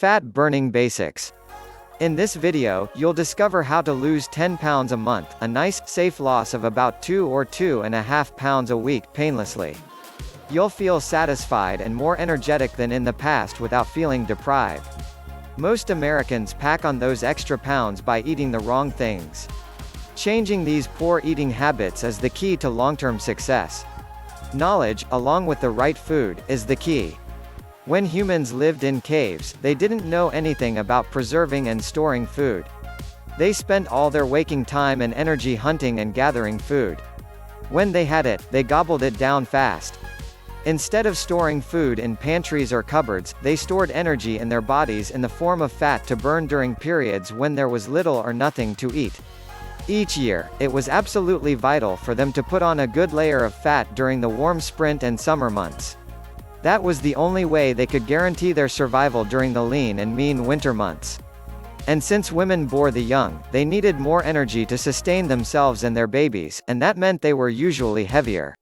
Fat burning basics. In this video, you'll discover how to lose 10 pounds a month, a nice, safe loss of about 2 or 2.5 pounds a week painlessly. You'll feel satisfied and more energetic than in the past without feeling deprived. Most Americans pack on those extra pounds by eating the wrong things. Changing these poor eating habits is the key to long-term success. Knowledge, along with the right food, is the key. When humans lived in caves, they didn't know anything about preserving and storing food. They spent all their waking time and energy hunting and gathering food. When they had it, they gobbled it down fast. Instead of storing food in pantries or cupboards, they stored energy in their bodies in the form of fat to burn during periods when there was little or nothing to eat. Each year, it was absolutely vital for them to put on a good layer of fat during the warm spring and summer months. That was the only way they could guarantee their survival during the lean and mean winter months. And since women bore the young, they needed more energy to sustain themselves and their babies, and that meant they were usually heavier.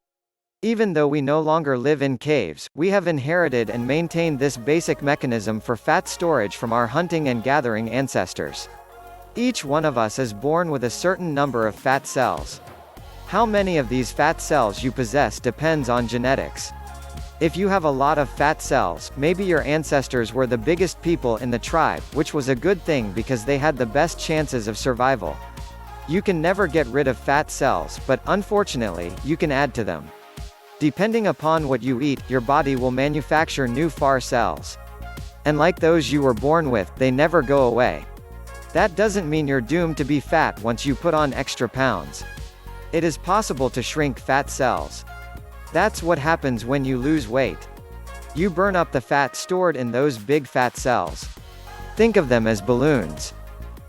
Even though we no longer live in caves, we have inherited and maintained this basic mechanism for fat storage from our hunting and gathering ancestors. Each one of us is born with a certain number of fat cells. How many of these fat cells you possess depends on genetics. If you have a lot of fat cells, maybe your ancestors were the biggest people in the tribe, which was a good thing because they had the best chances of survival. You can never get rid of fat cells, but unfortunately, you can add to them. Depending upon what you eat, your body will manufacture new FAR cells. And like those you were born with, they never go away. That doesn't mean you're doomed to be fat once you put on extra pounds. It is possible to shrink fat cells. That's what happens when you lose weight. You burn up the fat stored in those big fat cells. Think of them as balloons.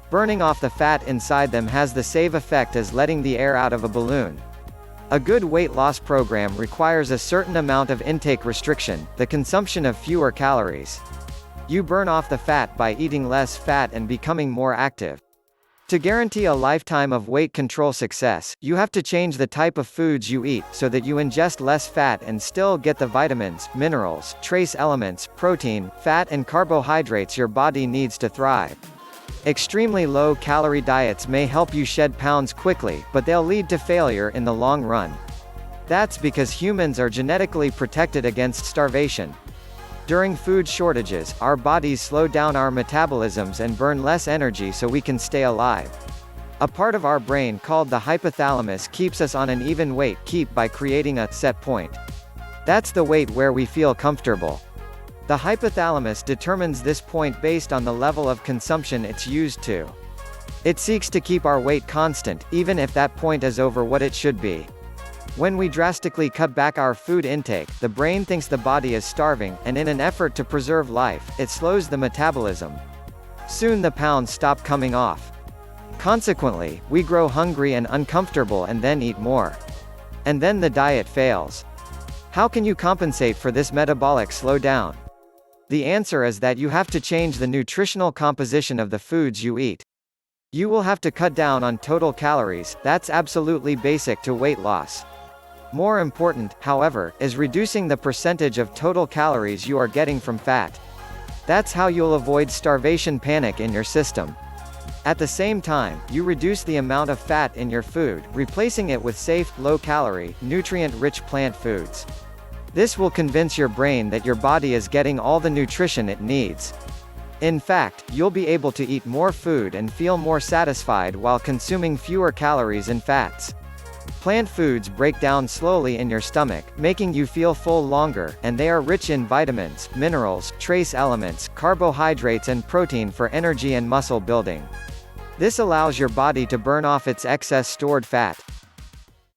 Burning off the fat inside them has the same effect as letting the air out of a balloon. A good weight loss program requires a certain amount of intake restriction, the consumption of fewer calories. You burn off the fat by eating less fat and becoming more active. To guarantee a lifetime of weight control success, you have to change the type of foods you eat so that you ingest less fat and still get the vitamins, minerals, trace elements, protein, fat and carbohydrates your body needs to thrive. Extremely low-calorie diets may help you shed pounds quickly, but they'll lead to failure in the long run. That's because humans are genetically protected against starvation. During food shortages, our bodies slow down our metabolisms and burn less energy so we can stay alive. A part of our brain called the hypothalamus keeps us on an even weight keep by creating a set point. That's the weight where we feel comfortable. The hypothalamus determines this point based on the level of consumption it's used to. It seeks to keep our weight constant, even if that point is over what it should be. When we drastically cut back our food intake, the brain thinks the body is starving, and in an effort to preserve life, it slows the metabolism. Soon the pounds stop coming off. Consequently, we grow hungry and uncomfortable and then eat more. And then the diet fails. How can you compensate for this metabolic slowdown? The answer is that you have to change the nutritional composition of the foods you eat. You will have to cut down on total calories, that's absolutely basic to weight loss. More important, however, is reducing the percentage of total calories you are getting from fat. That's how you'll avoid starvation panic in your system. At the same time, you reduce the amount of fat in your food, replacing it with safe, low-calorie, nutrient-rich plant foods. This will convince your brain that your body is getting all the nutrition it needs. In fact, you'll be able to eat more food and feel more satisfied while consuming fewer calories and fats. Plant foods break down slowly in your stomach, making you feel full longer, and they are rich in vitamins, minerals, trace elements, carbohydrates and protein for energy and muscle building. This allows your body to burn off its excess stored fat.